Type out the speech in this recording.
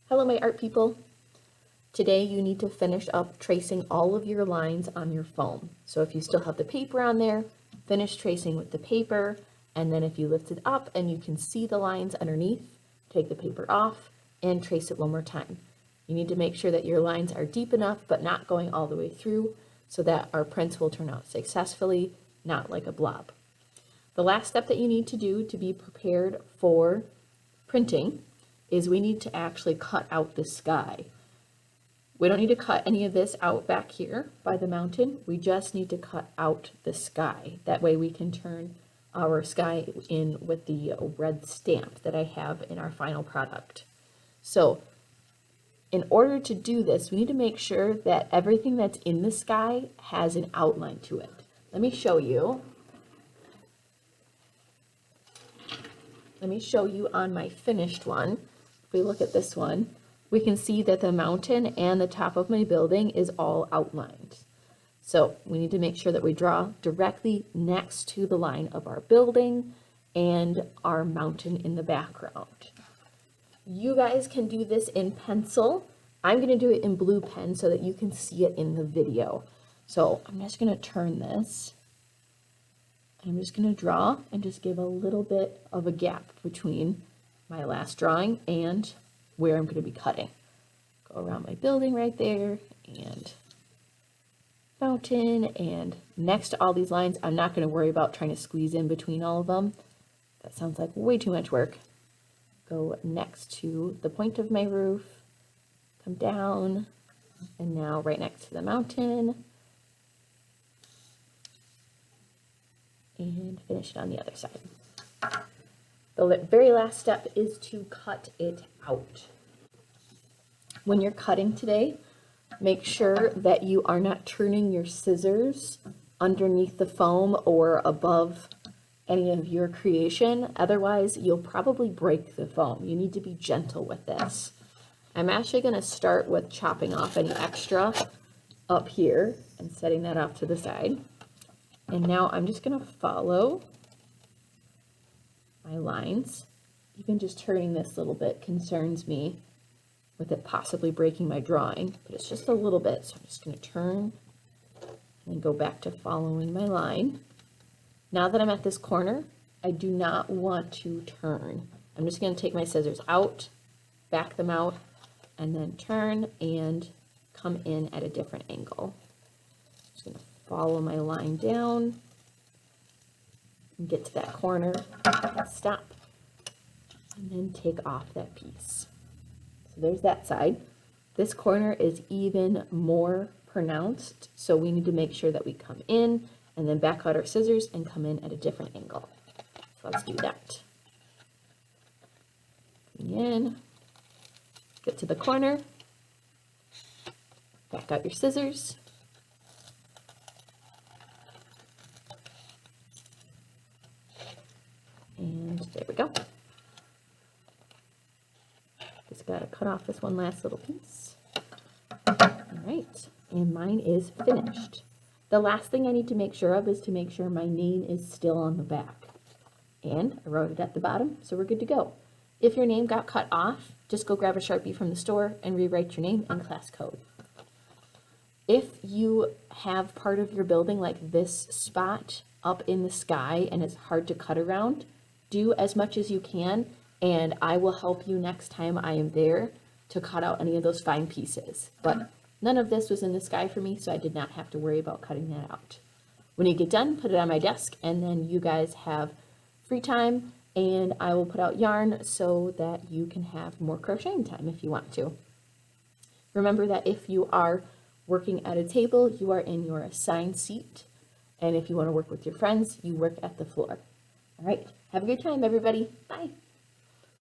Hello, my art people. Today you need to finish up tracing all of your lines on your foam. So if you still have the paper on there, finish tracing with the paper, and then if you lift it up and you can see the lines underneath, take the paper off and trace it one more time. You need to make sure that your lines are deep enough but not going all the way through so that our prints will turn out successfully, not like a blob. The last step that you need to do to be prepared for printing is we need to actually cut out the sky. We don't need to cut any of this out back here by the mountain. We just need to cut out the sky. That way we can turn our sky in with the red stamp that I have in our final product. So in order to do this, we need to make sure that everything that's in the sky has an outline to it. Let me show you. Let me show you on my finished one. If we look at this one, we can see that the mountain and the top of my building is all outlined. So we need to make sure that we draw directly next to the line of our building and our mountain in the background. You guys can do this in pencil. I'm going to do it in blue pen so that you can see it in the video. So I'm just going to turn this. I'm just going to draw and just give a little bit of a gap between my last drawing and where I'm going to be cutting. Go around my building right there and mountain, and next to all these lines, I'm not going to worry about trying to squeeze in between all of them. That sounds like way too much work. Go next to the point of my roof, come down, and now right next to the mountain, and finish it on the other side. The very last step is to cut it out. When you're cutting today, make sure that you are not turning your scissors underneath the foam or above any of your creation. Otherwise, you'll probably break the foam. You need to be gentle with this. I'm actually going to start with chopping off any extra up here and setting that off to the side. And now I'm just going to follow my lines. Even just turning this little bit concerns me with it possibly breaking my drawing, but it's just a little bit. So I'm just going to turn and go back to following my line. Now that I'm at this corner, I do not want to turn. I'm just going to take my scissors out, back them out, and then turn and come in at a different angle. Just going to follow my line down and get to that corner, stop, and then take off that piece. So there's that side. This corner is even more pronounced, so we need to make sure that we come in and then back out our scissors and come in at a different angle. So let's do that. Coming in, get to the corner, back out your scissors, and there we go. Just gotta cut off this one last little piece. All right, and mine is finished. The last thing I need to make sure of is to make sure my name is still on the back. And I wrote it at the bottom, so we're good to go. If your name got cut off, just go grab a Sharpie from the store and rewrite your name and class code. If you have part of your building like this spot up in the sky and it's hard to cut around, do as much as you can, and I will help you next time I am there to cut out any of those fine pieces. But none of this was in the sky for me, so I did not have to worry about cutting that out. When you get done, put it on my desk, and then you guys have free time, and I will put out yarn so that you can have more crocheting time if you want to. Remember that if you are working at a table, you are in your assigned seat, and if you want to work with your friends, you work at the floor. All right, have a good time, everybody. Bye.